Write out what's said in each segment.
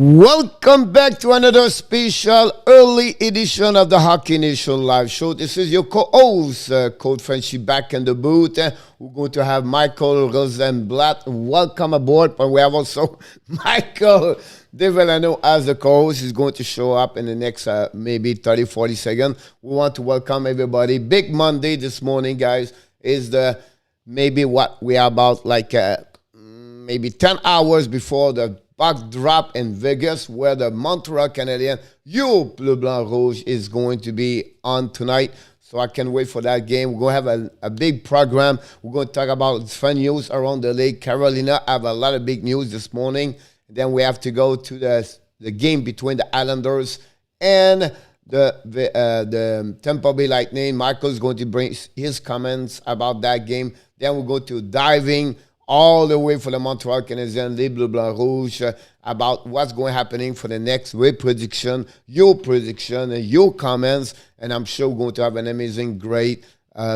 Welcome back to another special early edition of the Hockey Nation Live Show. This is your co-host, Coach Frenchy, back in the booth. We're going to have Michael Rosenblatt. Welcome aboard. But we have also Michael Devellano as the co-host. He's going to show up in the next maybe 30, 40 seconds. We want to welcome everybody. Big Monday this morning, guys, is the maybe what we are about like maybe 10 hours before the puck drop in Vegas, where the Montreal Canadiens, Bleu Blanc Rouge, is going to be on tonight. So I can't wait for that game. We're going to have a big program. We're going to talk about fun news around the league. Carolina have a lot of big news this morning. Then we have to go to the game between the Islanders and the Tampa Bay Lightning. Michael's going to bring his comments about that game. Then we'll go to diving all the way for the Montreal Canadiens, Les Bleu Blanc Rouge, about what's going to happening for the next week prediction, and your comments. And I'm sure we're going to have an amazing, great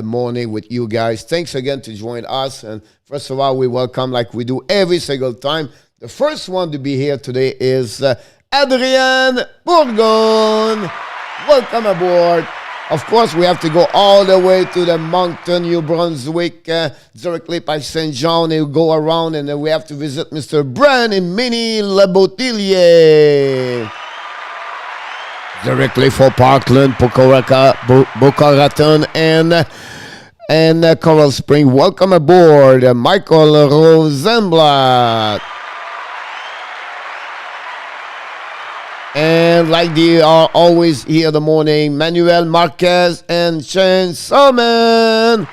morning with you guys. Thanks again to join us. And first of all, we welcome, like we do every single time. The first one to be here today is Adrien Bourgon. Welcome aboard. Of course, we have to go all the way to the Moncton, New Brunswick, directly by St. John, and go around, and then we have to visit Mr. Brian and Minnie Labotilier. Directly for Parkland, Boca Raton, and Coral Spring. Welcome aboard, Michael Rosenblatt. And like they are always here in the morning, Manuel Marquez and Shane Salmon.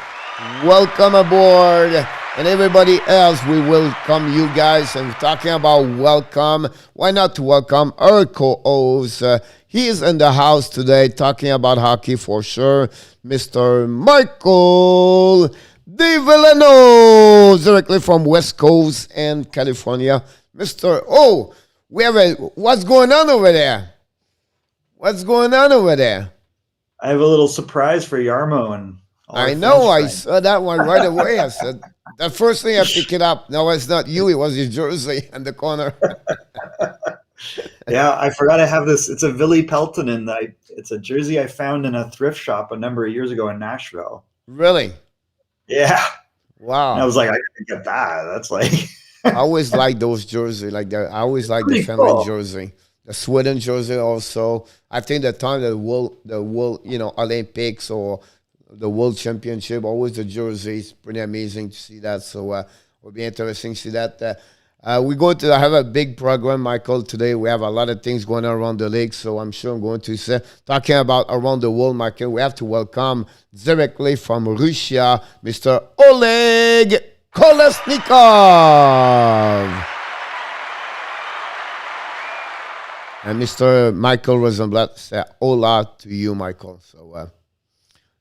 Welcome aboard. And everybody else, we welcome you guys. And we're talking about welcome. Why not to welcome our co-host? He's in the house today talking about hockey for sure. Mr. Michael Devellano, directly from West Coast and California. What's going on over there? What's going on over there? I have a little surprise for Yarmo and I know. I saw that one right away. I said, the first thing I picked it up. No, it's not you. It was your jersey in the corner. Yeah, I forgot I have this. It's a Ville Peltonen. It's a jersey I found in a thrift shop a number of years ago in Nashville. Really? Yeah. Wow. And I was like, I gotta get that. That's like... I always like those jerseys like that. I always like the Finland jersey, the Sweden jersey also. I think the time the world, Olympics or the World Championship, always the jerseys, pretty amazing to see that. So it'll be interesting to see that. We're going to have a big program, Michael, today. We have a lot of things going on around the league, so I'm sure I'm going to say, talking about around the world, Michael, we have to welcome directly from Russia, Mr. Oleg Kolesnikov. And Mr. Michael Rosenblatt said hola to you, Michael. So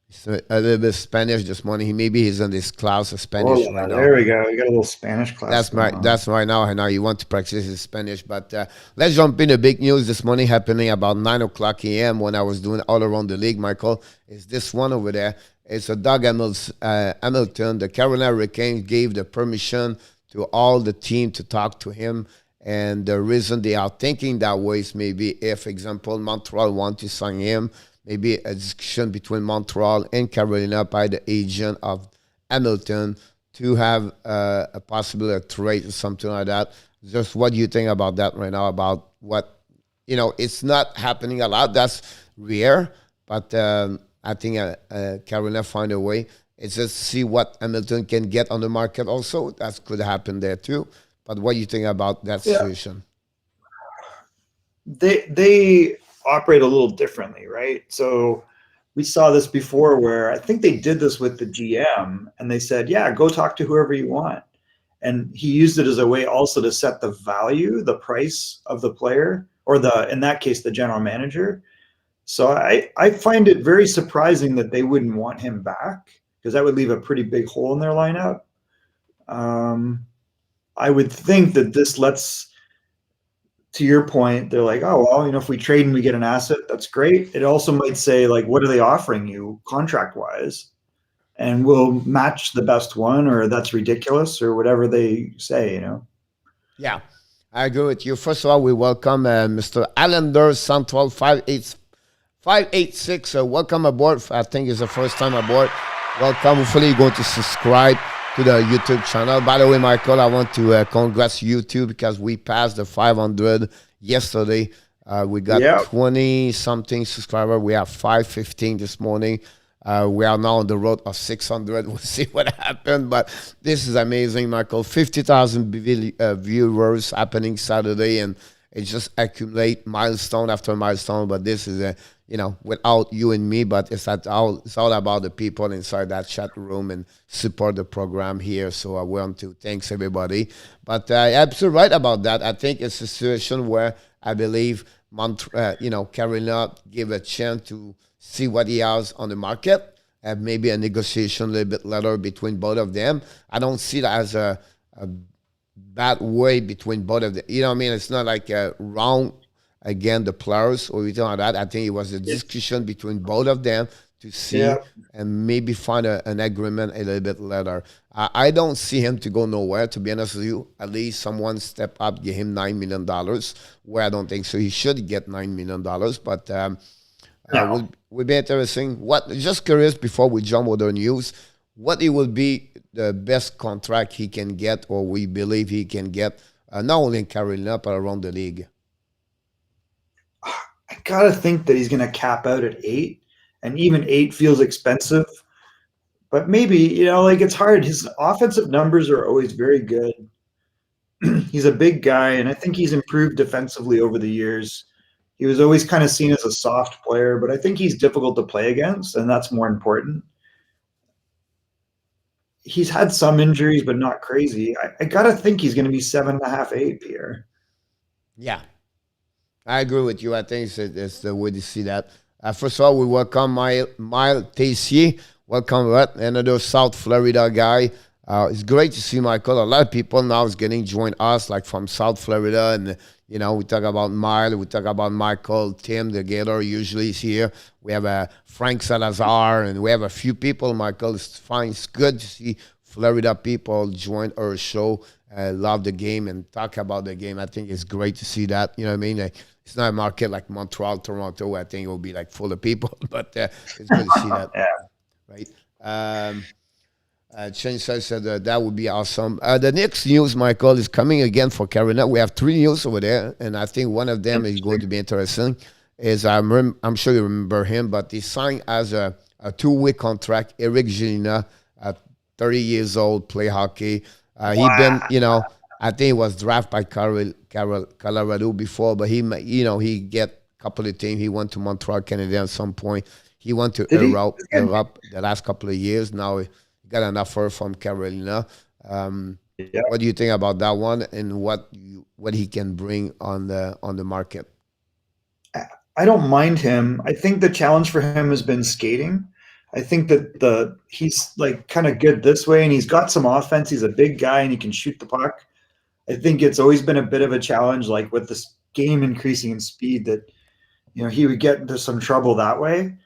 it's a little bit Spanish this morning. Maybe he's in this class of Spanish right now. There we go. We got a little Spanish class. That's right now. I know you want to practice his Spanish. But let's jump into big news this morning happening about 9 o'clock a.m. when I was doing all around the league, Michael. Is this one over there. It's a Doug Hamilton. The Carolina Hurricanes gave the permission to all the team to talk to him. And the reason they are thinking that way is maybe if, for example, Montreal want to sign him, maybe a discussion between Montreal and Carolina by the agent of Hamilton to have a possible trade or something like that. Just what do you think about that right now? About what, it's not happening a lot. That's rare, but I think Carolina find a way. It's just to see what Hamilton can get on the market also. That could happen there too. But what do you think about that situation? They operate a little differently, right? So we saw this before where I think they did this with the GM and they said, yeah, go talk to whoever you want. And he used it as a way also to set the value, the price of the player, or in that case, the general manager. So I find it very surprising that they wouldn't want him back because that would leave a pretty big hole in their lineup. I would think that this lets, to your point, they're like, oh, well, if we trade and we get an asset, that's great. It also might say, like, what are they offering you contract-wise? And we'll match the best one, or that's ridiculous, or whatever they say, Yeah. I agree with you. First of all, we welcome Mr. Allender Central 586. Welcome aboard. I think it's the first time aboard. Welcome. Hopefully, you're going to subscribe to the YouTube channel. By the way, Michael, I want to congrats you too because we passed the 500 yesterday. We got 20 something subscribers. We have 515 this morning. We are now on the road of 600. We'll see what happened, but this is amazing, Michael. 50,000 viewers happening Saturday, and it just accumulate milestone after milestone. But this is without you and me, but it's all about the people inside that chat room and support the program here. So I want to thanks everybody. But you're absolutely right about that. I think it's a situation where I believe Carolina give a chance to see what he has on the market, have maybe a negotiation a little bit later between both of them. I don't see that as a bad way between both of them. You know what I mean? It's not like a wrong against the players or anything like that. I think it was a discussion between both of them to see and maybe find an agreement a little bit later. I don't see him to go nowhere, to be honest with you. At least someone step up, give him $9 million, where I don't think so. He should get $9 million, but will be interesting. Just curious before we jump with the news, what it will be the best contract he can get, or we believe he can get, not only in Carolina but around the league. I gotta think that he's gonna cap out at 8, and even 8 feels expensive. But maybe it's hard. His offensive numbers are always very good. He's a big guy, and I think he's improved defensively over the years. He was always kind of seen as a soft player, but I think he's difficult to play against, and that's more important. He's had some injuries, but not crazy. I got to think he's going to be 7.5, 8, Pierre. Yeah, I agree with you. I think it's the way to see that. First of all, we welcome Miles Tessier. Welcome, another South Florida guy. It's great to see Michael. A lot of people now is getting joined us, like from South Florida, and we talk about Miles, we talk about Michael, Tim, the Gator usually is here. We have Frank Salazar, and we have a few people, Michael. It's fine. It's good to see Florida people join our show, love the game, and talk about the game. I think it's great to see that. You know what I mean? It's not a market like Montreal, Toronto, where I think it will be like full of people, but it's good to see that. Right? Chen said that would be awesome. The next news, Michael, is coming again for Carolina. We have 3 news over there, and I think one of them is going to be interesting. I'm sure you remember him, but he signed as a 2-week contract. Eric Gélina, at 30 years old, play hockey. He been, I think he was drafted by Colorado before, but he get a couple of teams. He went to Montreal Canadiens at some point. He went to Europe the last couple of years. Now he got an offer from Carolina. What do you think about that one, and what he can bring on the market? I don't mind him. I think the challenge for him has been skating. I think that he's like kind of good this way, and he's got some offense. He's a big guy, and he can shoot the puck. I think it's always been a bit of a challenge, like with this game increasing in speed, that he would get into some trouble that way.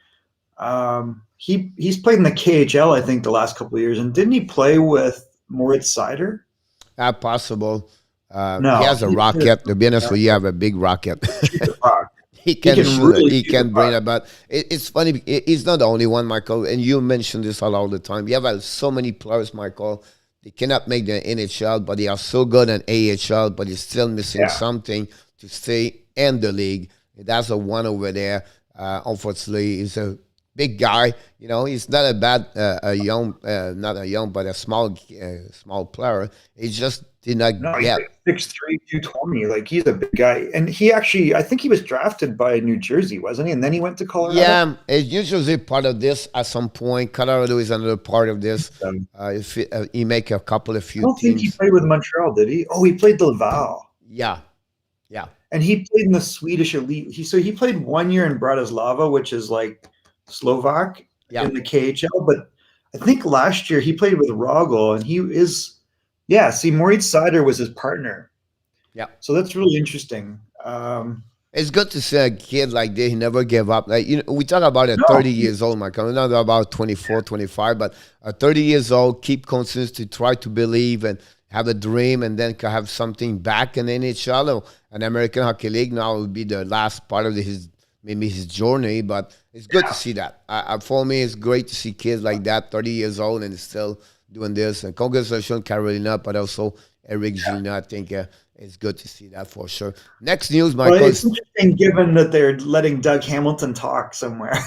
He's played in the KHL, I think, the last couple of years, and didn't he play with Moritz Seider? Possible. No, he has a rocket. To be honest with you, have a big rocket. He can shoot it. He can bring it. But it's funny. He's not the only one, Michael. And you mentioned this all the time. You have so many players, Michael. They cannot make the NHL, but they are so good at AHL, but he's still missing something to stay in the league. That's the one over there. Unfortunately, he's a big guy. He's not a bad, not a young, but a small player. He just did not get. He's 6'3", 220. Like, he's a big guy. And he actually, I think he was drafted by New Jersey, wasn't he? And then he went to Colorado? Yeah, it's usually part of this at some point. Colorado is another part of this. If he make a couple of few teams. I don't think he played with Montreal, did he? Oh, he played Laval. Yeah. And he played in the Swedish elite. He played 1 year in Bratislava, which is like Slovak in the KHL. But I think last year he played with Rogel, and he is Moritz Seider was his partner. Yeah. So that's really interesting. It's good to see a kid like this. He never gave up. Like, we talk about 30 years old, Michael. Not about 24, 25, but 30 years old, keep consistent, try to believe, and have a dream and then could have something back in the NHL or an American Hockey League. Now it would be the last part of his journey, but it's good to see that. For me, it's great to see kids like that, 30 years old, and still doing this. And congratulations, Carolina, but also Eric Gina. I think it's good to see that for sure. Next news, Michael. Well, it's interesting given that they're letting Doug Hamilton talk somewhere.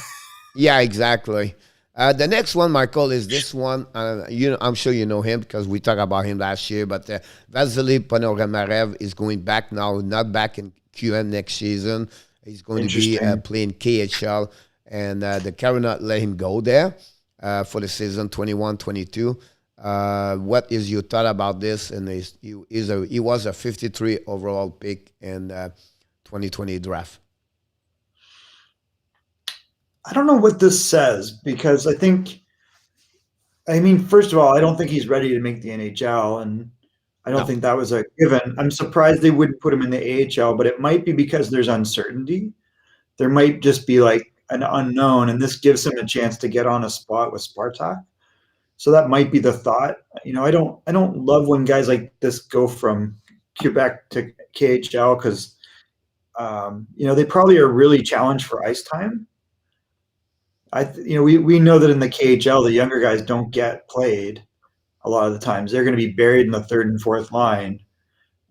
Yeah, exactly. The next one, Michael, is this one. I'm sure you know him because we talked about him last year. But Vasily Ponomarev is going back now, not back in QM next season. He's going to be playing KHL, and the Carolina let him go there for the season 21-22. What is your thought about this? And he was a 53 overall pick in 2020 draft. I don't know what this says because I mean, first of all, I don't think he's ready to make the NHL, and I don't think that was a given. I'm surprised they wouldn't put him in the AHL, but it might be because there's uncertainty. There might just be like an unknown, and this gives him a chance to get on a spot with Spartak. So that might be the thought. You know, I don't love when guys like this go from Quebec to KHL because they probably are really challenged for ice time. We know that in the KHL, the younger guys don't get played a lot of the times. They're going to be buried in the third and fourth line.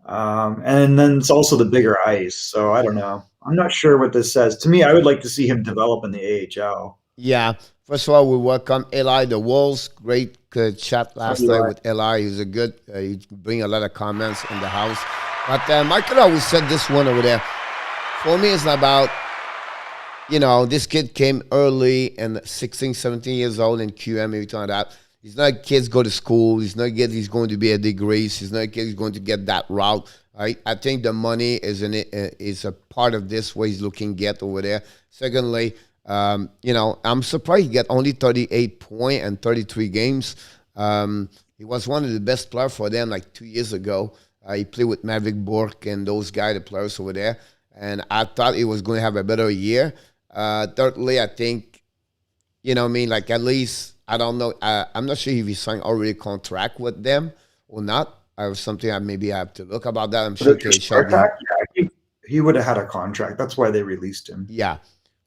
And then it's also the bigger ice. So I don't know. I'm not sure what this says. To me, I would like to see him develop in the AHL. Yeah. First of all, we welcome Eli the Wolves. Great chat last night with Eli. He's a good, he bring a lot of comments in the house. But Michael always said this one over there. For me, it's about, this kid came early and 16, 17 years old in QM, everything like that. He's not kids go to school. He's not a kid he's going to be a degree. He's not a kid he's going to get that route. Right? I think the money is a part of this, what he's looking to get over there. Secondly, I'm surprised he got only 38 points and 33 games. He was one of the best players for them like 2 years ago. He played with Mavic Bourque and those guys, the players over there. And I thought he was going to have a better year. Thirdly, I think, like at least, I don't know. I'm not sure if he signed already a contract with them or not. Or something I have to look about that. I'm sure he would have had a contract. That's why they released him. Yeah.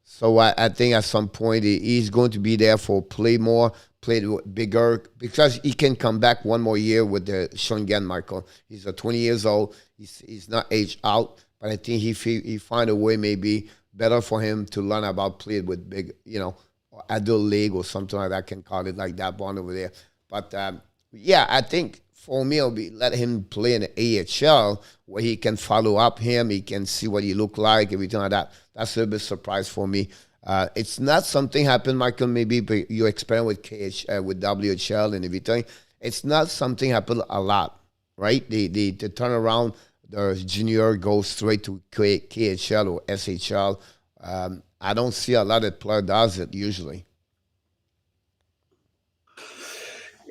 So I think at some point he's going to be there for play more, play bigger, because he can come back one more year with the Shongan, Michael. He's 20 years old. He's not aged out, but I think he find a way maybe better for him to learn about playing with big, adult league or something like that. I can call it like that one over there. But I think for me it'll be let him play in the AHL where he can follow up him. He can see what he look like, everything like that. That's a little bit surprise for me. It's not something happened, Michael, maybe but you experiment with WHL and everything. It's not something happened a lot, right? They turn around, the junior goes straight to KHL or SHL. I don't see a lot of player does it usually.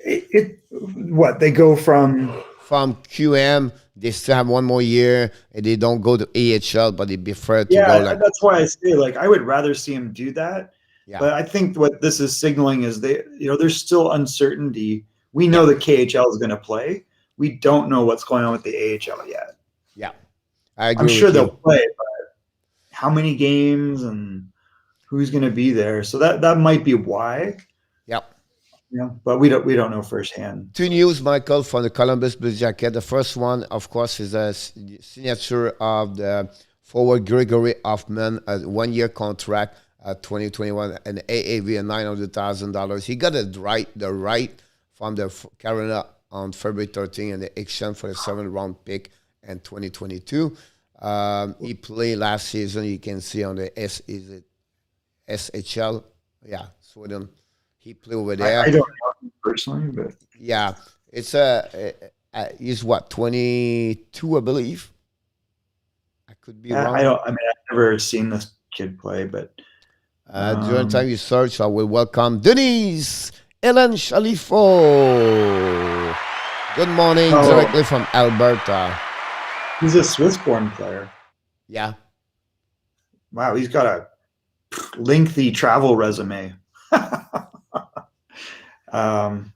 They go from QM, they still have one more year, and they don't go to AHL, but they prefer to go like. That's why I say I would rather see him do that. Yeah. But I think what this is signaling is there's still uncertainty. We know the KHL is going to play. We don't know what's going on with the AHL yet. Yeah, I agree. I'm sure they'll play, but how many games and who's going to be there? So that might be why. Yep. But we don't know firsthand. 2 news, Michael, from the Columbus Blue Jacket. The first one, of course, is a signature of the forward Gregory Hoffman, a 1-year contract, 2021, an AAV of $900,000. He got the right from the Carolina on February 13 and the exchange for a 7th-round pick in 2022. He played last season. You can see on the SHL. Yeah, Sweden. He played over there. I don't know him personally, but yeah, it's he's 22, I believe. I could be wrong. I've never seen this kid play, but during the time you search, I will welcome Denise Ellen Chalifo. Good morning, directly from Alberta. He's a Swiss-born player. Yeah. Wow, he's got a lengthy travel resume.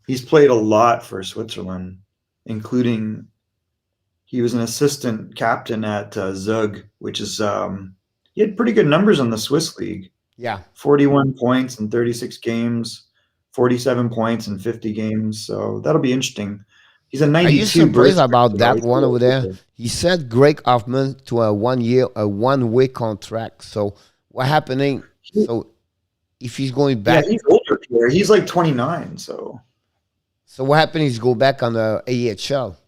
He's played a lot for Switzerland. including he was an assistant captain at Zug, which is he had pretty good numbers in the Swiss league. Yeah. 41 points in 36 games, 47 points in 50 games. So that'll be interesting. He's a Are you 92 surprised birth. about that He's one over there? older. He said Greg Hoffman to a 1 year, a one-way contract. So what happening? So if he's going Yeah, back, he's older, Pierre. He's like 29. So what happened? He's go back on the AHL.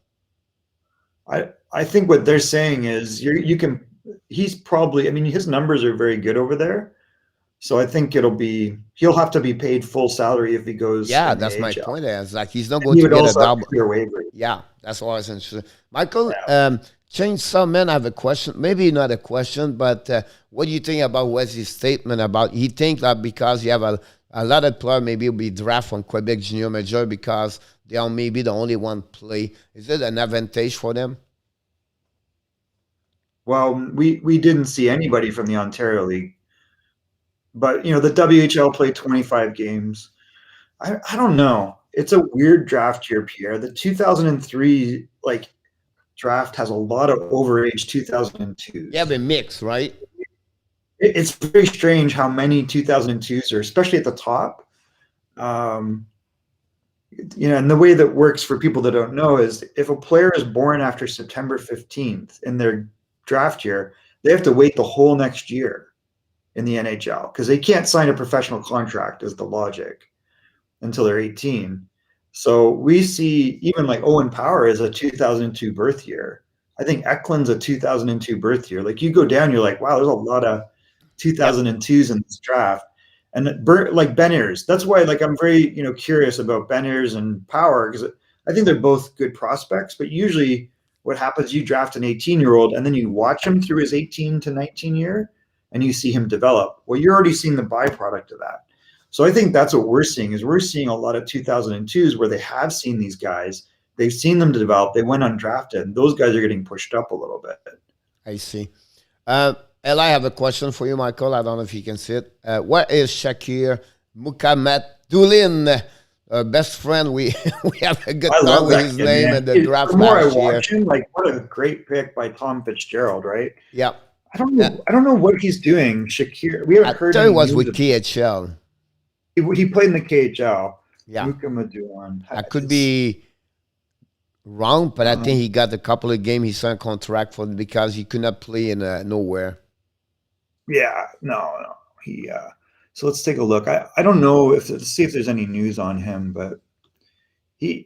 I think what they're saying is you can. He's probably. I mean, his numbers are very good over there. So I think he'll have to be paid full salary if he goes. Yeah, in the that's my AHL. point. It's like he's not And going he to would get a also have to double. clear waiver. Yeah, that's what I was interested. Michael, Yeah. Chainsaw Man, I have a question. Maybe not a question, but what do you think about Wesley's statement about he think that because you have a lot of players maybe will be drafted from Quebec Junior Major because they are maybe the only one play. Is it an advantage for them? Well, we didn't see anybody from the Ontario League, but the WHL played 25 games. I don't know. It's a weird draft year, Pierre. The 2003 draft has a lot of overage 2002s. You have a mix, right? It's very strange how many 2002s are, especially at the top. And the way that works for people that don't know is if a player is born after September 15th in their draft year, they have to wait the whole next year in the NHL because they can't sign a professional contract is the logic until they're 18. So we see even like Owen Power is a 2002 birth year. I think Eklund's a 2002 birth year. Like you go down, you're like, wow, there's a lot of 2002s in this draft. And like Ben Ayers, that's why I'm very curious about Ben Ayers and Power because I think they're both good prospects. But usually, what happens? You draft an 18-year-old and then you watch him through his 18 to 19 year, and you see him develop. Well, you're already seeing the byproduct of that. So I think that's what we're seeing is we're seeing a lot of 2002s where they have seen these guys, they've seen them develop, they went undrafted, and those guys are getting pushed up a little bit. I see. I have a question for you, Michael. I don't know if you can see it. What is Shakir Mukamatulin? Best friend, we have a good time with his name and the draft the more I last year. watch him, what a great pick by Tom Fitzgerald, right? Yeah. I don't know what he's doing. Shakir, we haven't heard. I thought it was with KHL. He played in the KHL. Yeah. Mukamatulin. I could be wrong, but I think he got a couple of games he signed a contract for because he could not play in nowhere. Yeah, no. He so let's take a look. I don't know let's see if there's any news on him, but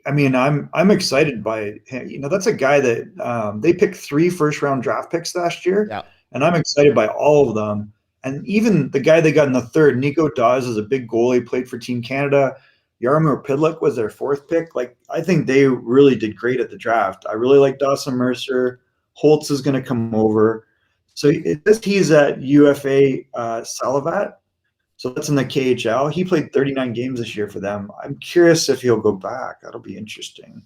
I'm excited by him. That's a guy that they picked 3 first-round draft picks last year. Yeah. And I'm excited by all of them. And even the guy they got in the 3rd, Nico Dawes, is a big goalie, played for Team Canada. Yarmir Pulock was their 4th pick. I think they really did great at the draft. I really like Dawson Mercer. Holtz is going to come over. So he's at UFA Salavat. So that's in the KHL. He played 39 games this year for them. I'm curious if he'll go back. That'll be interesting.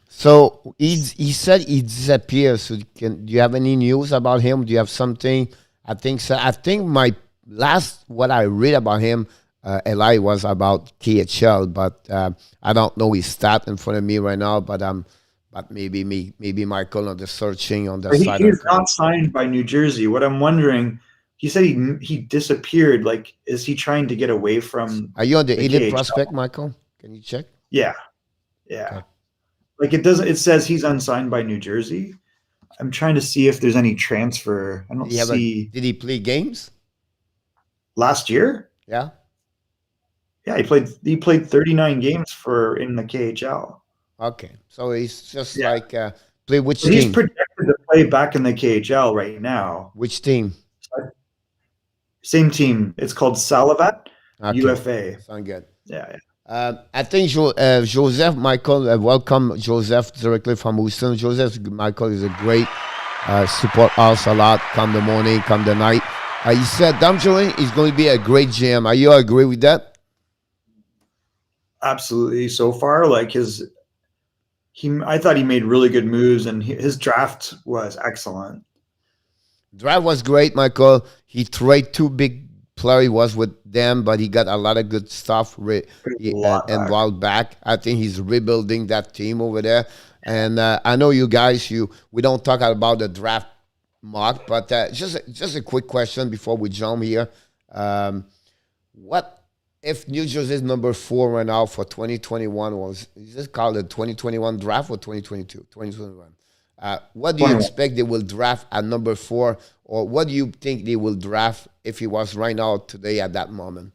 So he said he disappeared. So do you have any news about him? Do you have something? I think so. I think my last what I read about him, Eli, was about KHL, but I don't know his stat in front of me right now. But maybe Michael on the searching on the side. He's not signed by New Jersey. What I'm wondering, he said he disappeared. Is he trying to get away from? Are you on the elite KHL? prospect, Michael? Can you check? Yeah. Okay. It says he's unsigned by New Jersey. I'm trying to see if there's any transfer. I don't see. Did he play games last year? Yeah. Yeah, he played 39 games in the KHL. Okay, so he's just play which team? He's projected to play back in the KHL right now. Which team? Same team. It's called Salavat UFA. Sound good. Yeah. I think Joseph Michael, welcome Joseph directly from Houston. Joseph Michael is a great support us a lot. Come the morning, come the night. He said Damjoin is going to be a great GM. Are you agree with that? Absolutely. So far, I thought he made really good moves, and his draft was excellent. Draft was great, Michael. He traded 2 big players. He was with them, but he got a lot of good stuff involved back. I think he's rebuilding that team over there. And I know you guys, we don't talk about the draft mock, but just a quick question before we jump here. What if New Jersey's number 4 right now for 2021 is this called the 2021 draft or 2022? 2021. What do you 21. expect they will draft at number 4, or what do you think they will draft if he was right now today at that moment?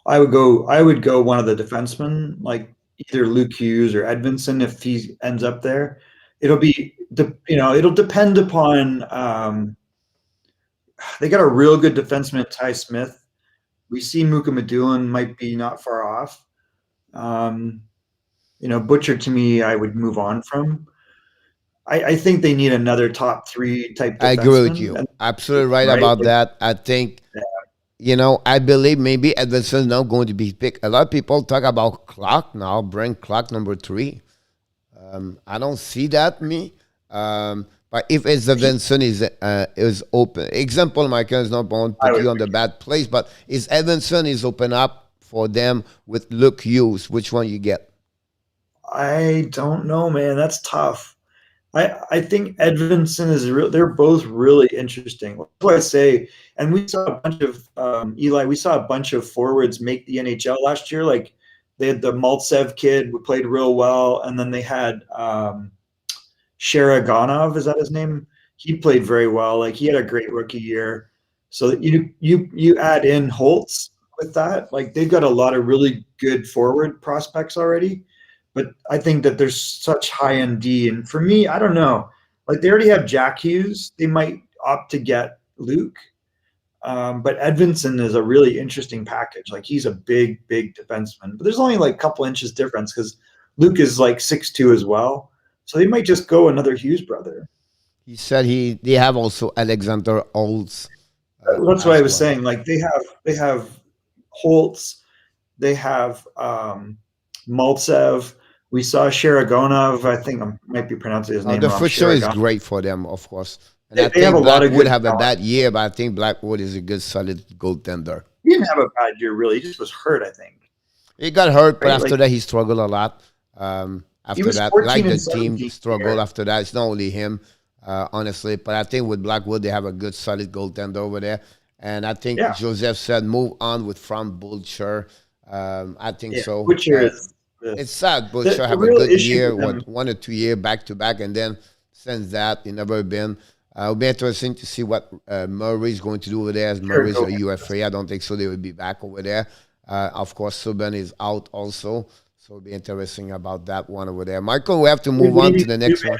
I would go one of the defensemen, like either Luke Hughes or Edvinson if he ends up there. It'll depend upon they got a real good defenseman, Ty Smith. We see Muka Medulin might be not far off. Butcher to me, I would move on from. I think they need another top 3 type I agree with defenseman. you. And, Absolutely right right? about that. I think, I believe maybe Edmondson is not going to be picked. A lot of people talk about Clock now, Brent Clock number 3. I don't see that, me. But if it's Evanson is open, example, Michael is not going to put you on the bad place, but is Evanson is open up for them with Luke Hughes? Which one you get? I don't know, man. That's tough. I think Edvinson is real. They're both really interesting. That's what I say. And we saw a bunch of Eli. We saw a bunch of forwards make the NHL last year. Like they had the Maltsev kid who played real well, and then they had Sharagonov. Is that his name? He played very well. Like he had a great rookie year. So you add in Holtz with that. Like they've got a lot of really good forward prospects already. But I think that there's such high end D. And for me, I don't know. Like they already have Jack Hughes. They might opt to get Luke. But Edvinson is a really interesting package. Like he's a big defenseman. But there's only like a couple inches difference because Luke is like 6'2" as well. So they might just go another Hughes brother. He said they have also Alexander Holtz. That's what I was saying. Like they have Holtz. They have Maltsev. We saw Sharagonov. I think I might be pronouncing his name the wrong. future is great for them, of course. And I They have think a lot of Blackwood good have a talent. bad year, but I think Blackwood is a good, solid goaltender. He didn't have a bad year, really. He just was hurt, I think. He got hurt, but Right, after like- that, he struggled a lot. After was that, 14 like the and team 17 struggled here. after that. It's not only him, honestly, but I think with Blackwood, they have a good, solid goaltender over there. And I think Yeah. Joseph said move on with Frank Butcher. I think so. Butcher is It's sad. Butcher the have a real good issue year, with them- 1 or 2 year back to back, and then since that, he never been. It'll be interesting to see what Murray's going to do over there. As Murray's a UFA, I don't think so. They will be back over there. Of course, Subban is out also, so it'll be interesting about that one over there. Michael, we have to move on to the next one.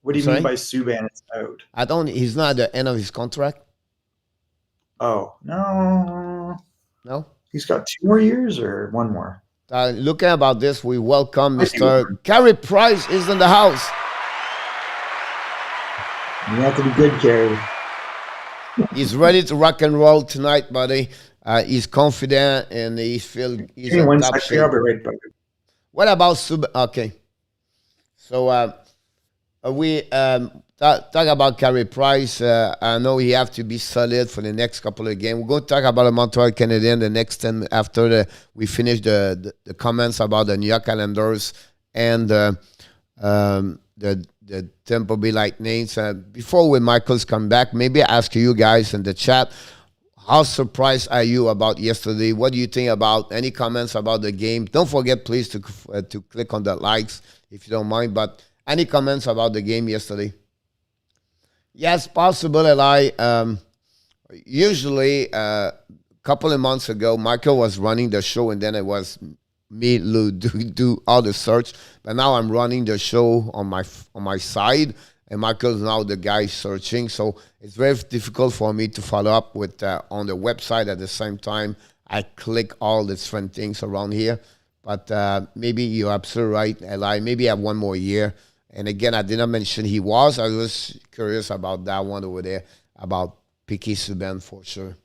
What do you Sorry? mean by Subban is out? He's not at the end of his contract. Oh, no. No. He's got 2 more years or 1 more? Looking about this, we welcome I see Mr. one. Carey Price is in the house. You have to be good, Carey. He's ready to rock and roll tonight, buddy. He's confident and he's in top shape. I'll be right back. What about Sub? Okay, so we talk about Carey Price. I know he have to be solid for the next couple of games. We're going to talk about the Montreal Canadiens the next time after we finish the comments about the New York Islanders and the Tampa Bay Lightning. Before when Michael's come back, maybe ask you guys in the chat, how surprised are you about yesterday? What do you think about any comments about the game? Don't forget, please, to click on the likes if you don't mind. But any comments about the game yesterday? Yes, possible, Eli. Usually, a couple of months ago, Michael was running the show, and then it was me, Lou, do all the search. But now I'm running the show on my side, and Michael's now the guy searching. So it's very difficult for me to follow up with on the website at the same time. I click all the different things around here. But maybe you're absolutely right, Eli. Maybe I have 1 more year. And again, I did not mention he was. I was curious about that one over there, about Piquet Subban for sure.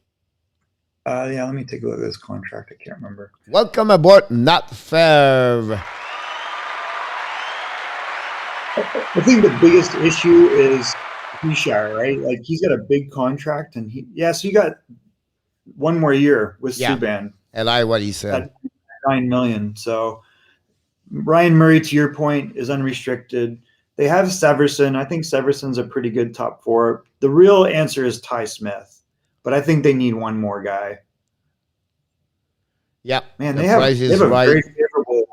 Yeah, let me take a look at this contract. I can't remember. Welcome aboard, Not Fair. I think the biggest issue is Bouchard, right? Like he's got a big contract, and so you got 1 more year with Subban. Eli, what he said. At $9 million. So Ryan Murray, to your point, is unrestricted. They have Severson. I think Severson's a pretty good top four. The real answer is Ty Smith, but I think they need one more guy. Yeah, Man, the they have price is a right. very favorable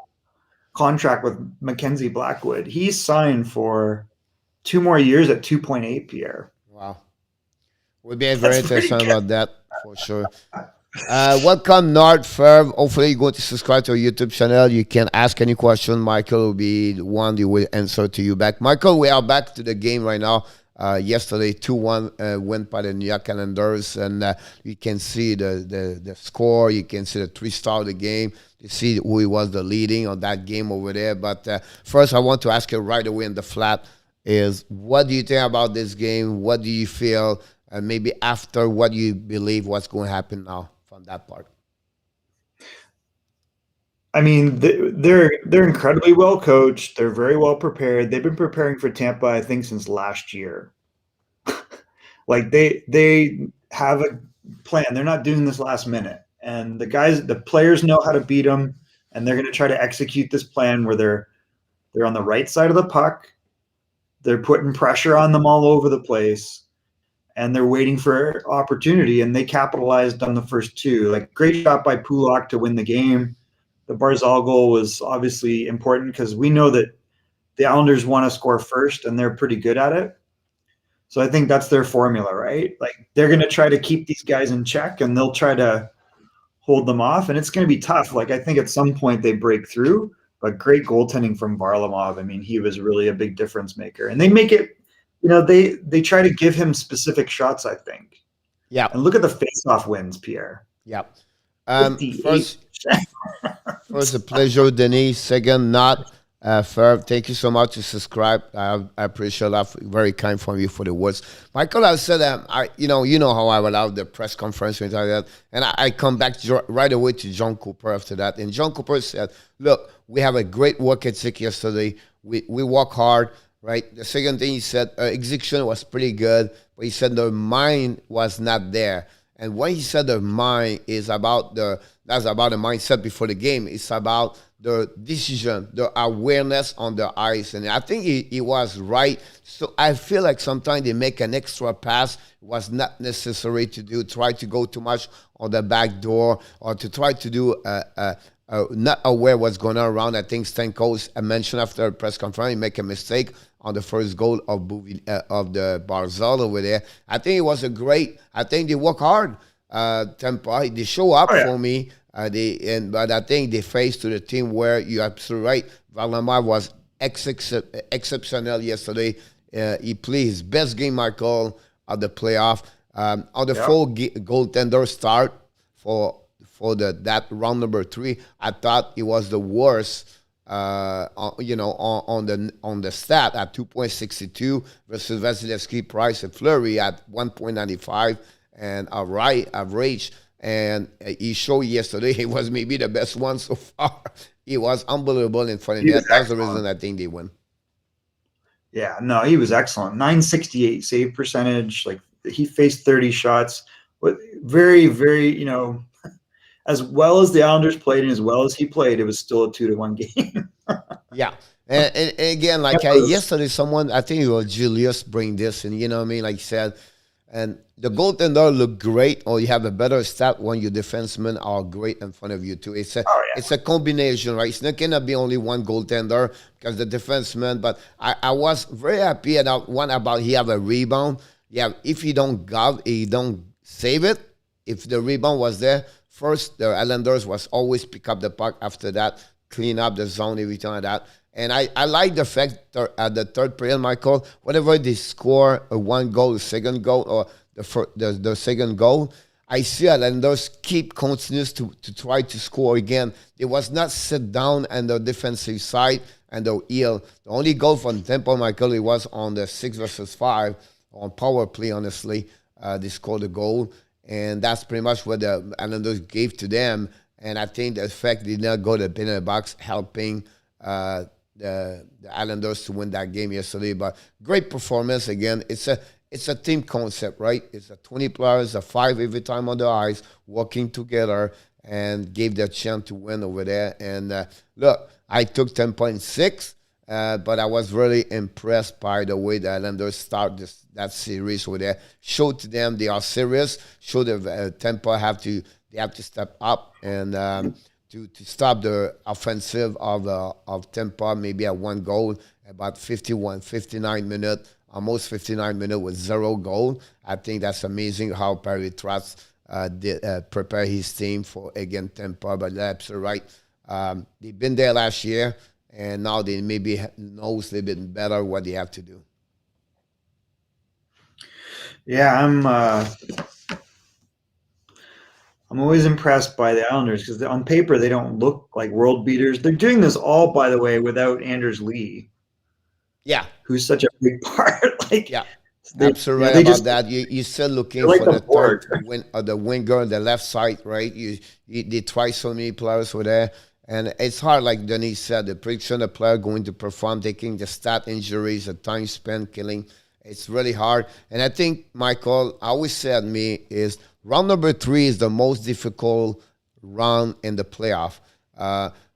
contract with Mackenzie Blackwood. He's signed for 2 more years at 2.8, Pierre. Wow. We'll be very That's pretty interesting good. about that for sure. Welcome, Nard Ferb. Hopefully, you're going to subscribe to our YouTube channel. You can ask any question. Michael will be the one who will answer to you back. Michael, we are back to the game right now. Yesterday, 2-1 win by the New York Islanders, and you can see the score. You can see the 3-star of the game. You see who was the leading on that game over there. But first, I want to ask you right away in the flat is what do you think about this game? What do you feel? And maybe after what you believe what's going to happen now from that part. I mean, they're incredibly well coached. They're very well prepared. They've been preparing for Tampa, I think, since last year. Like they have a plan. They're not doing this last minute. And the players know how to beat them, and they're going to try to execute this plan where they're on the right side of the puck. They're putting pressure on them all over the place, and they're waiting for opportunity. And they capitalized on the first two. Like great shot by Pulock to win the game. The Barzal goal was obviously important because we know that the Islanders want to score first, and they're pretty good at it. So I think that's their formula, right? Like they're going to try to keep these guys in check, and they'll try to hold them off, and it's going to be tough. Like I think at some point they break through, but great goaltending from Varlamov. I mean, he was really a big difference maker, and they make it. They try to give him specific shots, I think. Yeah. And look at the face-off wins, Pierre. Yeah. 58. First, a pleasure, Denis. Second, not Ferb. Thank you so much to subscribe. I appreciate that. Very kind from you for the words. Michael, I said, you know how I would have the press conference and like that, and I come back right away to John Cooper after that. And John Cooper said, "Look, we have a great work ethic yesterday. We work hard." Right. The second thing he said, execution was pretty good, but he said the mind was not there. And when he said the mind is that's about the mindset before the game. It's about the decision, the awareness on the ice. And I think he was right. So I feel like sometimes they make an extra pass. It was not necessary to do, try to go too much on the back door or to try to do not aware what's going on around. I think Stanko's mentioned after a press conference, he make a mistake on the first goal of the Barzal over there. I think it was I think they work hard. Tampa, they show up for me. But I think they face to the team where you're absolutely right. Varlamov was exceptional yesterday. He played his best game, Michael, of the playoff. On the full goaltender start for that round number 3, I thought it was the worst. On the stat at 2.62 versus Vasilevsky, Price, and Fleury at 1.95 and a right average. And he showed yesterday he was maybe the best one so far. He was unbelievable in front of net. That's the reason I think they win. Yeah, no, he was excellent. 968 save percentage. Like he faced 30 shots. But very, very, as well as the Islanders played and as well as he played, it was still a 2-1 game. Yeah. And again, like yesterday, someone, I think it was Julius, bring this, and you know what I mean? Like you said, and the goaltender look great, or you have a better stat when your defensemen are great in front of you too. It's a combination, right? It's not gonna be only one goaltender because the defenseman. But I was very happy about he have a rebound. Yeah, if he don't save it. If the rebound was there, first the Islanders was always pick up the puck. After that, clean up the zone, everything like that. And I like the fact that at the third period, Michael, whenever they score one goal, the second goal, or the second goal, I see Islanders continues to try to score again. It was not sit down on the defensive side and the heel. The only goal from Tampa, Michael, it was on the 6 versus 5 on power play, honestly. They scored a goal. And that's pretty much what the Islanders gave to them. And I think the fact they did not go to the penalty box helping the Islanders to win that game yesterday. But great performance again. It's a team concept, right? It's a 20 players, a 5 every time on the ice, working together. and gave the chance to win over there. And look, I took 10.6, but I was really impressed by the way the Islanders start that series over there. Showed to them they are serious. Showed that Tampa they have to step up and to stop the offensive of Tampa, maybe at one goal, about 59 minutes, almost 59 minutes with 0 goal. I think that's amazing how Perry Trotz prepare his team for again Tampa. But that's right. They've been there last year, and now they maybe knows a little bit better what they have to do. Yeah, I'm always impressed by the Islanders because on paper they don't look like world beaters. They're doing this all, by the way, without Anders Lee. Yeah, who's such a big part. Like, yeah, absolutely right about that. You're still looking like for the board. the winger on the left side, right? They try so many players over there, and it's hard. Like Denis said, the prediction of the player going to perform, taking the stat injuries, the time spent killing. It's really hard. And I think, Michael, I always said is round number 3 is the most difficult round in the playoff.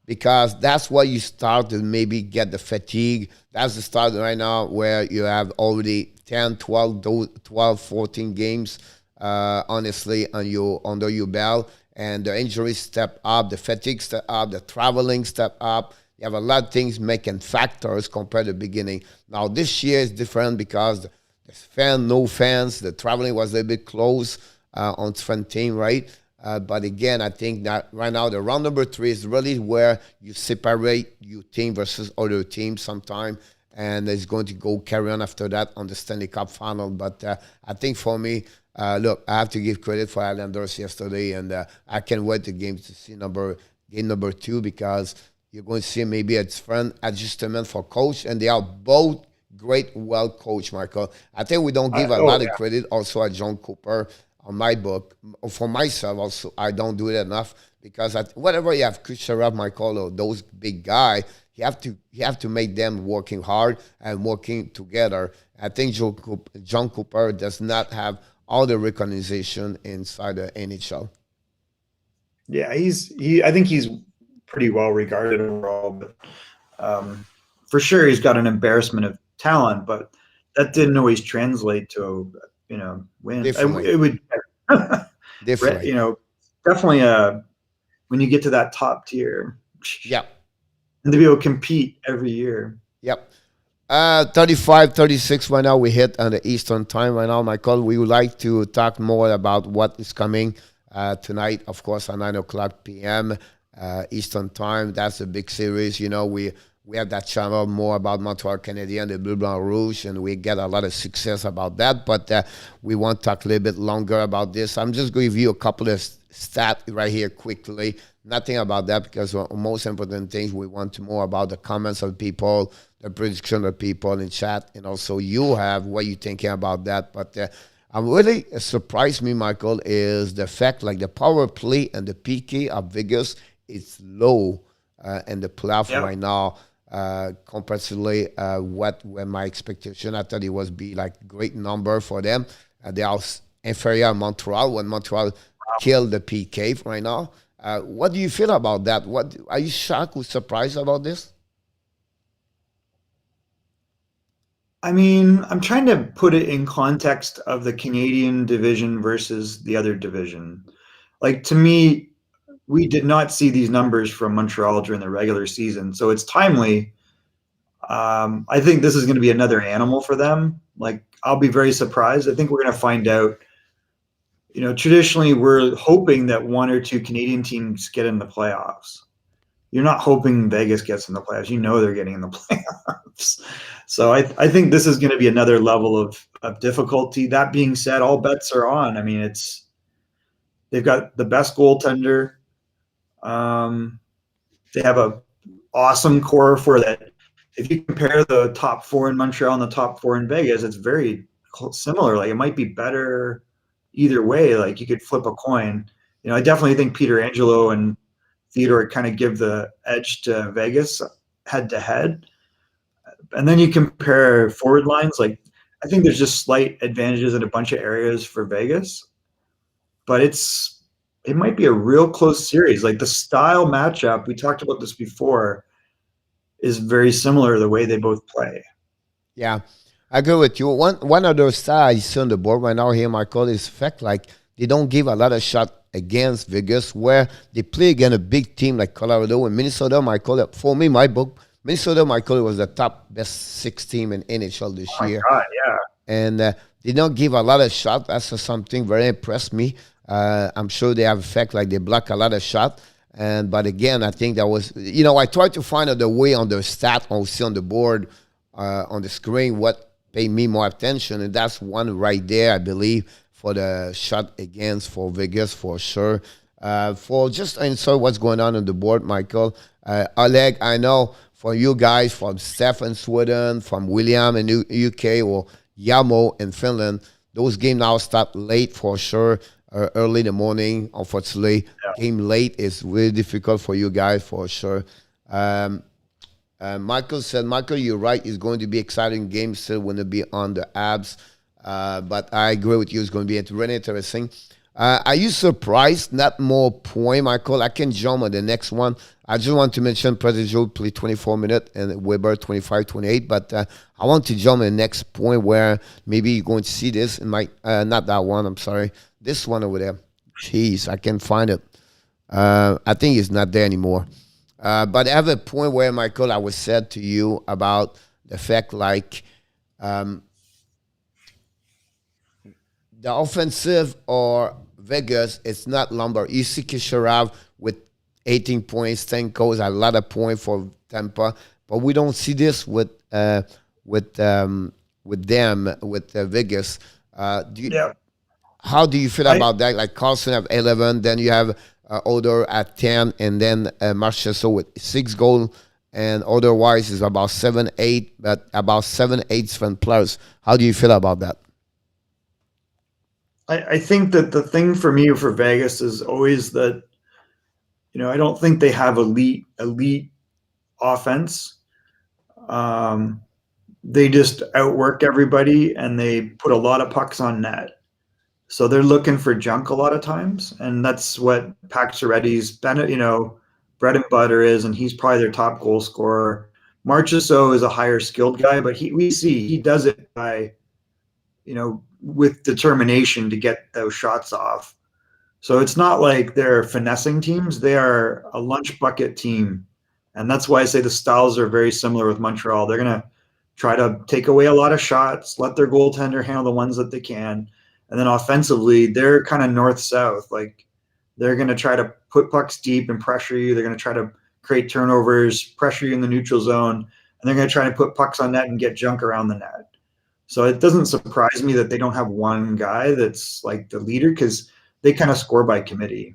Because that's where you start to maybe get the fatigue. That's the start right now where you have already 10, 12, 14 games, honestly, under your belt. And the injuries step up, the fatigue step up, the traveling step up. You have a lot of things making factors compared to the beginning. Now, this year is different because the no fans, the traveling was a little bit close on different team, right? But again, I think that right now the round number 3 is really where you separate your team versus other teams sometime, and it's going to go carry on after that on the Stanley Cup final. But I think for me, look, I have to give credit for Islanders yesterday, and I can't wait to see game number 2 because you're going to see maybe a different adjustment for coach, and they are both great, well coached, Michael. I think we don't give a lot of credit also at John Cooper. On my book, for myself also, I don't do it enough because whatever you have, Kucherov, Michael, or those big guys, you have to make them working hard and working together. I think John Cooper does not have all the recognition inside the NHL. Yeah, I think he's pretty well regarded overall, but for sure he's got an embarrassment of talent, but that didn't always translate to win. Definitely. It would Definitely. Definitely when you get to that top tier. Yep. And to be able to compete every year. Yep. 35, 36 right now we hit on the Eastern time right now, Michael. We would like to talk more about what is coming tonight, of course, at 9 o'clock p.m. Eastern time. That's a big series. We have that channel more about Montreal Canadiens, the Bleu Blanc Rouge, and we get a lot of success about that. But we want to talk a little bit longer about this. I'm just going to give you a couple of stats right here quickly. Nothing about that because the most important things we want to more about the comments of people, the prediction of people in chat, and also you have what you're thinking about that. But I'm really surprised me, Michael, is the fact like the power play and the PK of Vegas is low in the playoff right now. Comparatively, what were my expectation? I thought it was be like great number for them. They are inferior Montreal when Montreal killed the PK right now. What do you feel about that? What are you shocked or surprised about this? I mean, I'm trying to put it in context of the Canadian division versus the other division. Like to me, we did not see these numbers from Montreal during the regular season, so it's timely. I think this is going to be another animal for them. Like, I'll be very surprised. I think we're going to find out. Traditionally, we're hoping that 1 or 2 Canadian teams get in the playoffs. You're not hoping Vegas gets in the playoffs. They're getting in the playoffs. So I think this is going to be another level of difficulty. That being said, all bets are on. I mean, they've got the best goaltender. They have a awesome core for that. If you compare the top 4 in Montreal and the top 4 in Vegas, it's very similar. Like it might be better either way. Like you could flip a coin. I definitely think Pietrangelo and Theodore kind of give the edge to Vegas head to head. And then you compare forward lines. Like I think there's just slight advantages in a bunch of areas for Vegas, but it's it might be a real close series. Like the style matchup, we talked about this before, is very similar the way they both play. Yeah, I agree with you. One of those stars I see on the board right now here, Michael, is fact like they don't give a lot of shot against Vegas where they play against a big team like Colorado and Minnesota, Michael. For me, my book, Minnesota, Michael was the top best 6 team in NHL this Oh my year. God, yeah. And they don't give a lot of shot. That's something very impressed me. I'm sure they have effect like they block a lot of shot. And but again, I think that was I tried to find out the way on the stat or see on the board on the screen what paid me more attention, and that's one right there, I believe, for the shot against for Vegas for sure. For just insert what's going on the board, Michael. Oleg, I know for you guys from Stefan Sweden, from William in UK, or Yamo in Finland, those games now start late for sure, early in the morning. Unfortunately, game late is really difficult for you guys for sure. Michael said, Michael, you're right. It's going to be exciting game still when it be on the abs. But I agree with you. It's going to be really interesting. Are you surprised? Not more point, Michael. I can jump on the next one. I just want to mention President played 24 minutes and Weber 25, 28. But I want to jump on the next point where maybe you're going to see this in my, not that one, I'm sorry. This one over there. Jeez, I can't find it. I think it's not there anymore. But I have a point where, Michael, I was said to you about the fact like the offensive or Vegas, it's not lumber. You see Kisharov with 18 points, 10 goals, a lot of points for Tampa, but we don't see this with them with Vegas. How do you feel about that? Like Carlson have 11, then you have Odor at 10, and then Marchessault with 6 goals, and otherwise is about 7, 8, but about 7, 8 plus. How do you feel about that? I think that the thing for me for Vegas is always that, I don't think they have elite offense. They just outwork everybody and they put a lot of pucks on net. So they're looking for junk a lot of times, and that's what Pacioretty's bread and butter is, and he's probably their top goal scorer. Marchessault is a higher skilled guy, but we see he does it by, with determination to get those shots off. So it's not like they're finessing teams; they are a lunch bucket team, and that's why I say the styles are very similar with Montreal. They're gonna try to take away a lot of shots, let their goaltender handle the ones that they can. And then offensively, they're kind of north-south. Like they're going to try to put pucks deep and pressure you. They're going to try to create turnovers, pressure you in the neutral zone, and they're going to try to put pucks on net and get junk around the net. So it doesn't surprise me that they don't have one guy that's like the leader because they kind of score by committee.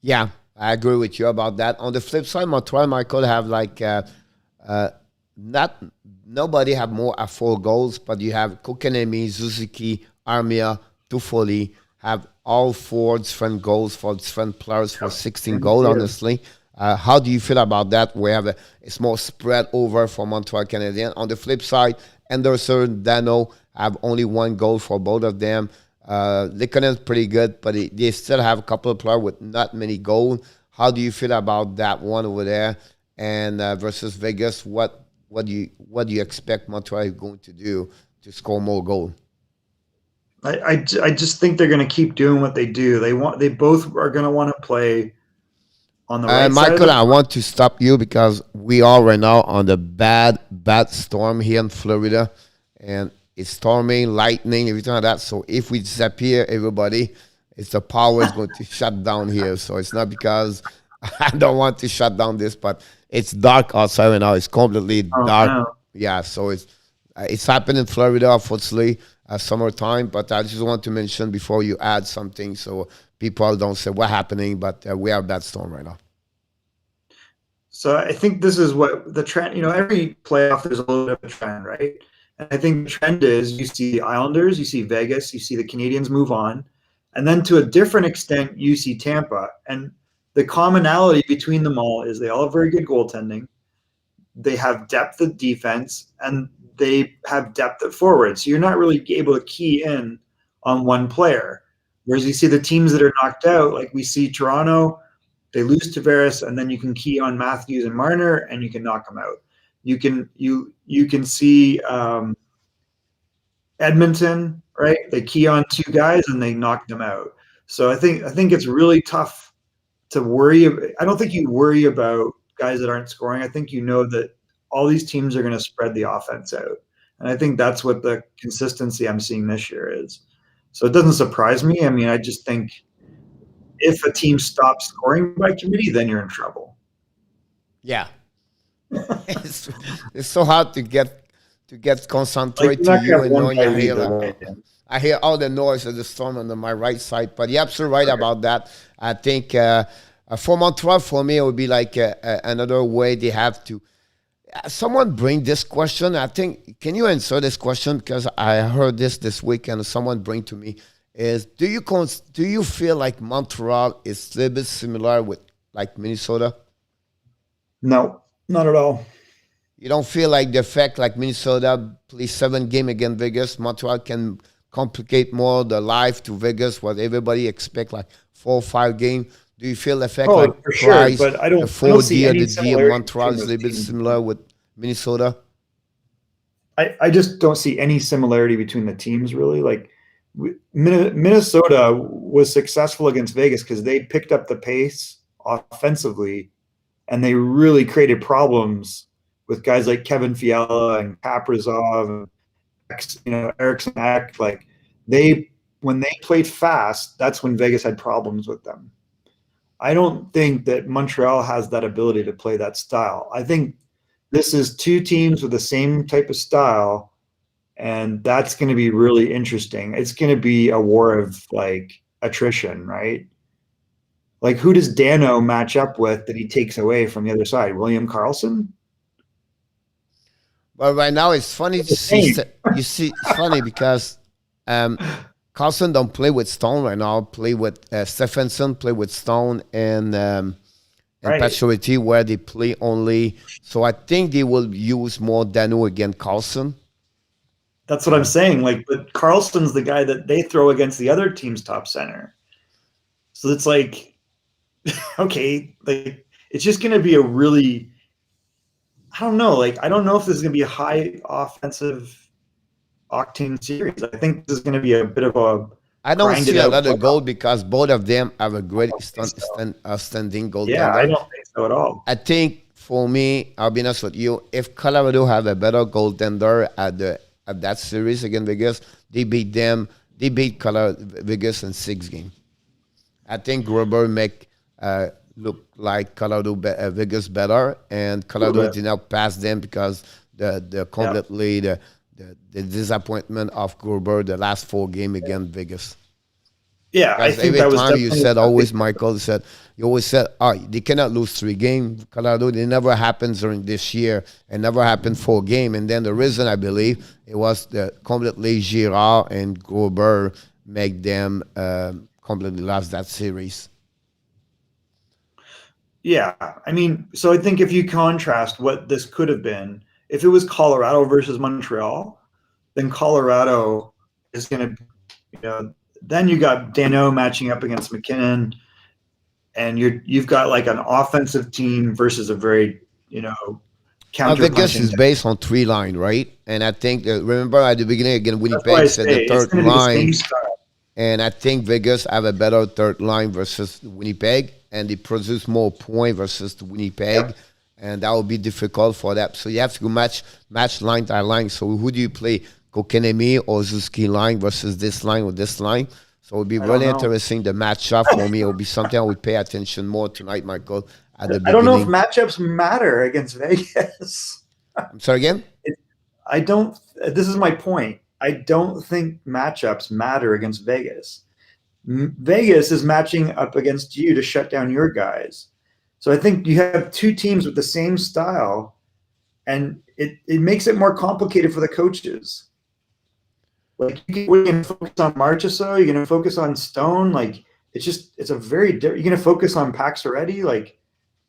Yeah, I agree with you about that. On the flip side, Montreal, Michael, have like not nobody have more at 4 goals, but you have Kokanemi, Suzuki, Armia, Toffoli have all 4 different goals for different players for 16 goals, honestly. How do you feel about that? We have a small spread over for Montreal Canadiens. On the flip side, Anderson, Dano have only 1 goal for both of them. Lekkkonen's pretty good, but they still have a couple of players with not many goals. How do you feel about that one over there? And versus Vegas, what do you expect Montreal is going to do to score more goals? I just think they're going to keep doing what they do. They both are going to want to play on the right side. Michael, I want to stop you because we are right now on the bad storm here in Florida, and it's storming, lightning, everything like that. So if we disappear, everybody, it's the power is going to shut down here. So it's not because I don't want to shut down this, but it's dark outside right now. It's completely dark. No. Yeah, so it's happened in Florida, unfortunately, summertime. But I just want to mention before you add something so people don't say what's happening, but we have that storm right now. So I think this is what the trend, every playoff there's a little bit of a trend, right? And I think the trend is you see the Islanders, you see Vegas, you see the Canadiens move on. And then to a different extent, you see Tampa. And the commonality between them all is they all have very good goaltending. They have depth of defense, and they have depth at forward. So you're not really able to key in on one player. Whereas you see the teams that are knocked out, like we see Toronto, they lose Tavares, and then you can key on Matthews and Marner, and you can knock them out. You can see Edmonton, right? They key on two guys and they knock them out. So I think it's really tough to worry. I don't think you worry about guys that aren't scoring. I think you know that all these teams are going to spread the offense out, and I think that's what the consistency I'm seeing this year is. So it doesn't surprise me. I mean, I just think if a team stops scoring by committee, then you're in trouble. Yeah. it's so hard to get concentrated to you and knowing I hear all the noise of the storm on my right side. But you're absolutely right about that. I think for Montreal, for me, it would be like another way they have to. Someone bring this question. I think, can you answer this question? Because I heard this week and someone bring to me is, do you feel like Montreal is a little bit similar with like Minnesota? No, not at all. You don't feel like the fact like Minnesota plays 7 games against Vegas, Montreal can complicate more the life to Vegas, what everybody expect like 4 or 5 games. Do you feel the fact like for sure, but I don't see any the Montreal is a little bit similar with Minnesota? I just don't see any similarity between the teams really. Like Minnesota was successful against Vegas because they picked up the pace offensively, and they really created problems with guys like Kevin Fiala and Kaprizov, Eriksson Ek. Like when they played fast, that's when Vegas had problems with them. I don't think that Montreal has that ability to play that style. I think this is 2 teams with the same type of style, and that's going to be really interesting. It's going to be a war of like attrition, right? Like, who does Dano match up with that he takes away from the other side? William Karlsson? Well, right now it's funny to see. You see, it's funny because Carlson don't play with Stone right now. Play with Stephenson, play with Stone and Pacioretty, where they play only. So I think they will use more Dano against Carlson. That's what I'm saying. Like, but Carlson's the guy that they throw against the other team's top center. So it's like, okay, like it's just going to be a really, I don't know. Like, I don't know if this is going to be a high offensive octane series. I think this is going to be a bit of a. I don't see a lot of goal because both of them have a great standing goal. Yeah, I don't think so at all. I think for me, I'll be honest with you, if Colorado have a better goaltender at that series against Vegas, they beat them. They beat Vegas in 6 games. I think Gruber make look like Vegas better, and Colorado did not pass them because the completely the disappointment of Gruber the last 4 games against Vegas. Yeah, I think every time you said always, Michael said, you always said, they cannot lose 3 games. Colorado, it never happens during this year. It never happened 4 games. And then the reason I believe it was the completely Girard and Gruber make them completely lost that series. Yeah, I mean, so I think if you contrast what this could have been, if it was Colorado versus Montreal, then Colorado is going to, then you got Dano matching up against McKinnon, and you've got like an offensive team versus a very, counter. Vegas is based on 3 line, right? And I think remember at the beginning again, Winnipeg said the 3rd line, and I think Vegas have a better 3rd line versus Winnipeg, and they produce more points versus the Winnipeg. Yep. And that will be difficult for that. So you have to go match line by line. So who do you play? Kokenemi or Zuski line versus this line or this line? So it will be really interesting. The matchup for me will be something I would pay attention more tonight, Michael. At the beginning. I don't know if matchups matter against Vegas. I'm sorry again? This is my point. I don't think matchups matter against Vegas. Vegas is matching up against you to shut down your guys. So I think you have 2 teams with the same style, and it makes it more complicated for the coaches. Like, you're going to focus on Marchessault, you're going to focus on Stone. Like, it's a very different. You're going to focus on Pacioretty. Like,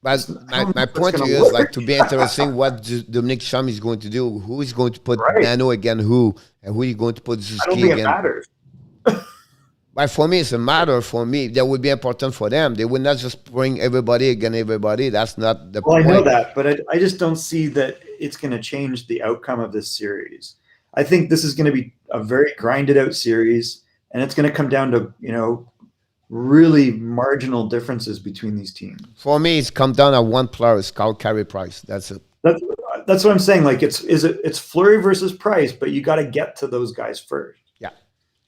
but my point to you is like to be interesting what Dominic Schum is going to do. Who is going to put Dano again? Who, and who are you going to put Zuski I don't think again? It matters. But for me, it's a matter for me. That would be important for them. They would not just bring everybody against everybody. That's not the Well, I point. know that, but I just don't see that it's going to change the outcome of this series. I think this is going to be a very grinded out series, and it's going to come down to, really marginal differences between these teams. For me, it's come down to one player. It's called Carey Price. That's it. That's what I'm saying. Like it's Fleury versus Price, but you got to get to those guys first.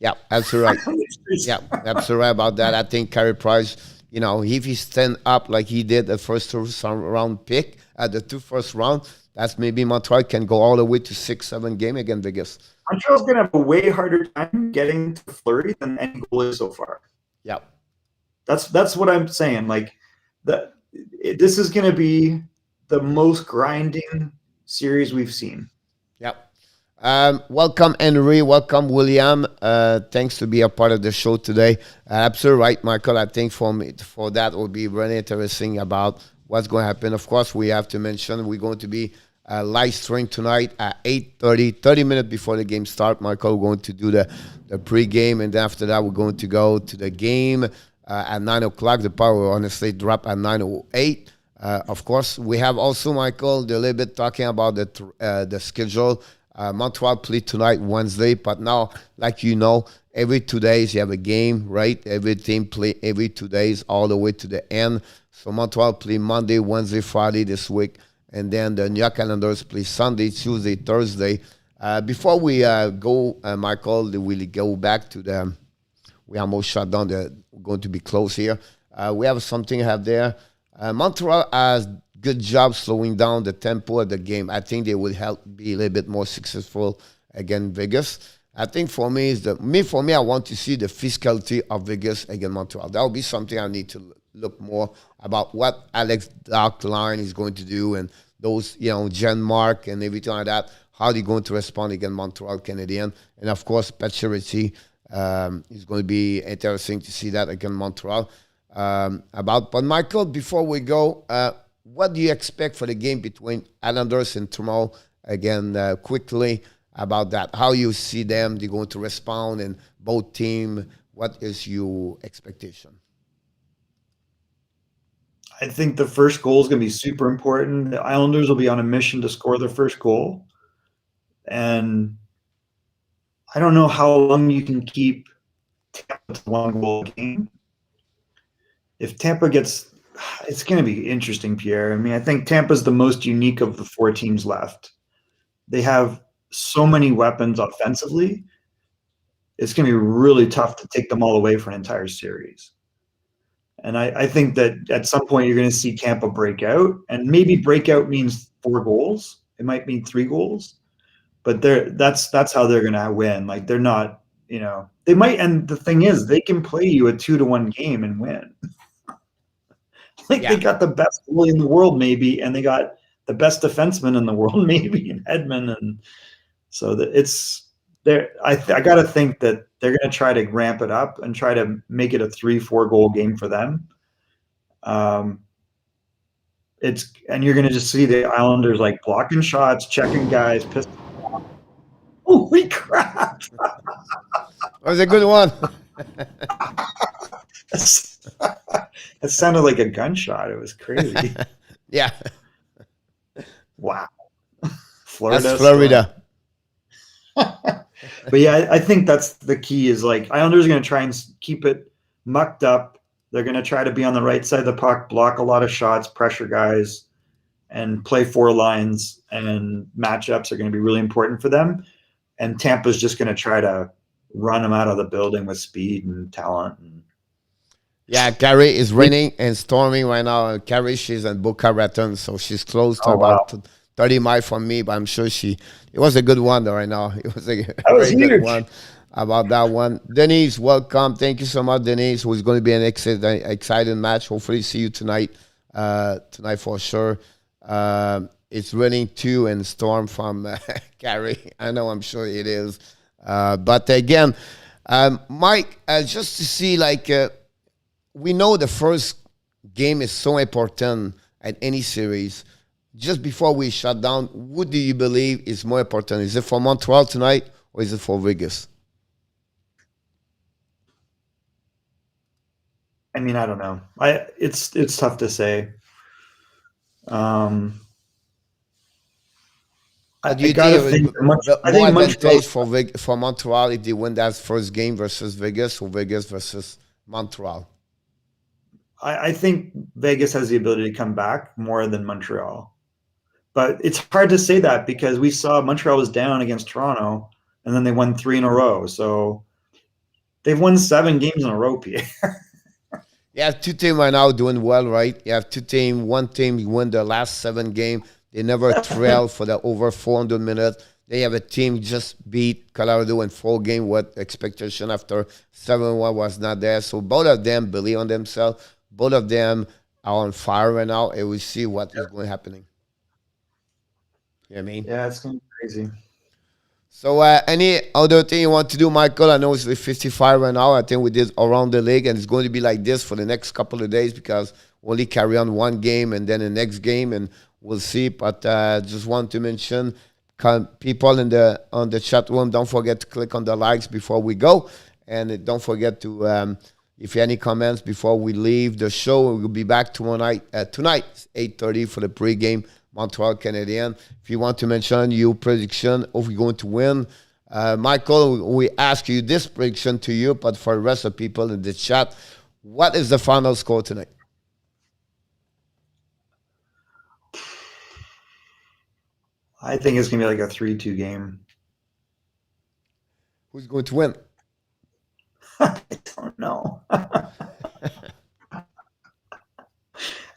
Yeah, absolutely right. Yeah, absolutely right about that. I think Carey Price, if he stand up like he did the first round pick at the two first round, that's maybe Montreal can go all the way to 6-7 game against Vegas. Montreal's going to have a way harder time getting to Fleury than any goalie so far. Yeah, that's what I'm saying. Like this is going to be the most grinding series we've seen. Yep. Welcome, Henry. Welcome, William. Thanks to be a part of the show today. Absolutely right, Michael. I think for that will be really interesting about what's going to happen. Of course, we have to mention we're going to be live stream tonight at 8:30, 30 minutes before the game start. Michael, we're going to do the pre-game, and then after that, we're going to go to the game at 9 o'clock. The power will honestly drop at 9:08. Of course, we have also, Michael, a little bit talking about the schedule. Montreal play tonight, Wednesday, but now, like every 2 days you have a game, right? Every team play every 2 days all the way to the end. So Montreal play Monday, Wednesday, Friday this week, and then the New York Islanders play Sunday, Tuesday, Thursday. Before we go, Michael, we'll go back to we almost shut down. We're going to be close here. We have something to have there. Montreal has good job slowing down the tempo of the game. I think they will help be a little bit more successful against Vegas. I think for me, I want to see the physicality of Vegas against Montreal. That will be something I need to look more about what Alex Darkline is going to do and those, Jen Mark and everything like that. How they're going to respond against Montreal Canadiens. And of course, Pacioretty is going to be interesting to see that against Montreal. But Michael, before we go, what do you expect for the game between Islanders and tomorrow? Again, quickly about that. How you see them? They're going to respond, and both team. What is your expectation? I think the first goal is going to be super important. The Islanders will be on a mission to score their first goal, and I don't know how long you can keep Tampa to one goal game. If Tampa gets, it's going to be interesting, Pierre. I mean, I think Tampa's the most unique of the four teams left. They have so many weapons offensively. It's going to be really tough to take them all away for an entire series. And I think that at some point you're going to see Tampa break out, and maybe breakout means 4 goals. It might mean 3 goals, but that's how they're going to win. Like they're not, they might. And the thing is, they can play you a 2-1 game and win. They got the best goalie in the world, maybe, and they got the best defenseman in the world, maybe, in Edmund, and so that it's there. I got to think that they're going to try to ramp it up and try to make it a 3-4 goal game for them. And you're going to just see the Islanders like blocking shots, checking guys, pissing off. Holy crap! That was a good one. That sounded like a gunshot. It was crazy. Yeah. Wow. Florida. That's Florida. But yeah, I think that's the key is like Islanders are going to try and keep it mucked up. They're going to try to be on the right side of the puck, block a lot of shots, pressure guys, and play 4 lines. And matchups are going to be really important for them. And Tampa's just going to try to run them out of the building with speed and talent. Yeah, Carrie is raining and storming right now. Carrie, she's in Boca Raton, so she's close to about 30 miles from me, but I'm sure it was a good one right now. It was a very good one about that one. Denise, welcome. Thank you so much, Denise, who's going to be an exciting match. Hopefully see you tonight for sure. It's raining too and storm from Carrie. I know, I'm sure it is. But again, Mike, just to see we know the first game is so important at any series. Just before we shut down, what do you believe is more important? Is it for Montreal tonight or is it for Vegas? I mean, I don't know. It's tough to say. Do you gotta think I more think Montreal. advantage for Montreal if they win that first game versus Vegas, or Vegas versus Montreal? I think Vegas has the ability to come back more than Montreal, but it's hard to say that because we saw Montreal was down against Toronto, and then they won 3 in a row. So they've won 7 games in a row, Pierre. You have two teams right now doing well, right? You have two teams. One team won the last 7 games. They never trailed for the over 400 minutes. They have a team just beat Colorado in 4 games. What expectation after 7-1 was not there. So both of them believe on themselves. Both of them are on fire right now, and we see what is going happening. You know what I mean? Yeah, it's going to be crazy. So any other thing you want to do, Michael? I know it's 55 right now. I think we did around the league, and it's going to be like this for the next couple of days because we only carry on 1 game and then the next game, and we'll see. But just want to mention, people on the chat room, don't forget to click on the likes before we go, and don't forget to if you have any comments before we leave the show. We'll be back tonight 8:30 for the pregame Montreal Canadiens. If you want to mention your prediction of we're going to win, Michael, we ask you this prediction to you, but for the rest of people in the chat, what is the final score tonight? I think it's going to be like a 3-2 game. Who's going to win? I don't know.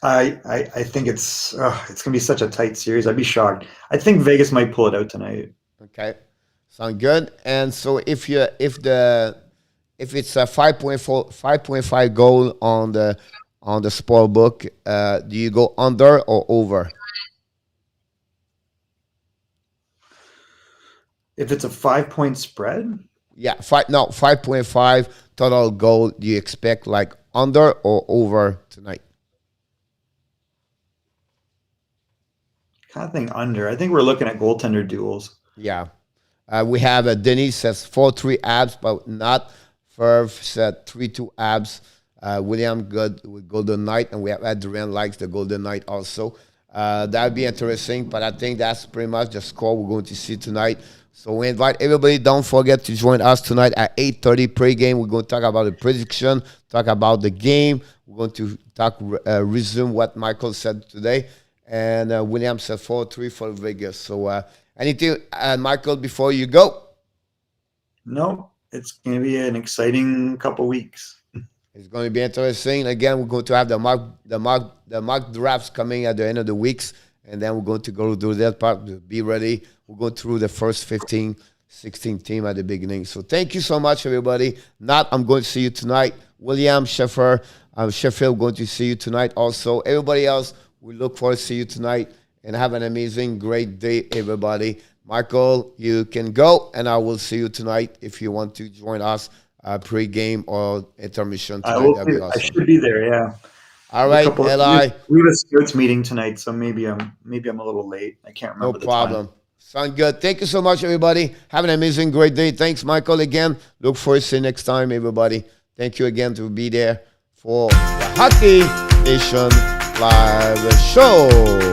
I think it's going to be such a tight series. I'd be shocked. I think Vegas might pull it out tonight. Okay, sound good. And so if it's a 5.5 goal on the sport book, do you go under or over? If it's a 5-point spread? Yeah, 5.5 total goal. Do you expect like under or over tonight? Kind of think under. I think we're looking at goaltender duels. Yeah. We have Denis says 4-3 abs, but not. Ferv said 3-2 abs. William good with Golden Knight, and we have Adrian likes the Golden Knight also. That would be interesting, but I think that's pretty much the score we're going to see tonight. So we invite everybody. Don't forget to join us tonight at 8:30 pregame. We're going to talk about the prediction, talk about the game. We're going to resume what Michael said today. And William said 4-3 for Vegas. So anything, Michael, before you go? No, it's going to be an exciting couple weeks. It's going to be interesting. Again, we're going to have the mock drafts coming at the end of the weeks, and then we're going to go through that part. Be ready. We'll go through the first 15, 16 team at the beginning. So thank you so much, everybody. Nat, I'm going to see you tonight. William, Sheffield, going to see you tonight also. Everybody else, we look forward to see you tonight, and have an amazing, great day, everybody. Michael, you can go, and I will see you tonight if you want to join us pre-game or intermission tonight. That'd be awesome. I should be there, yeah. All right, Eli. We have a sports meeting tonight, so maybe I'm a little late. I can't remember the time. No problem. Sound good. Thank you so much, everybody. Have an amazing, great day. Thanks, Michael, again. Look forward to see you next time, everybody. Thank you again to be there for the Hockey Nation Live Show.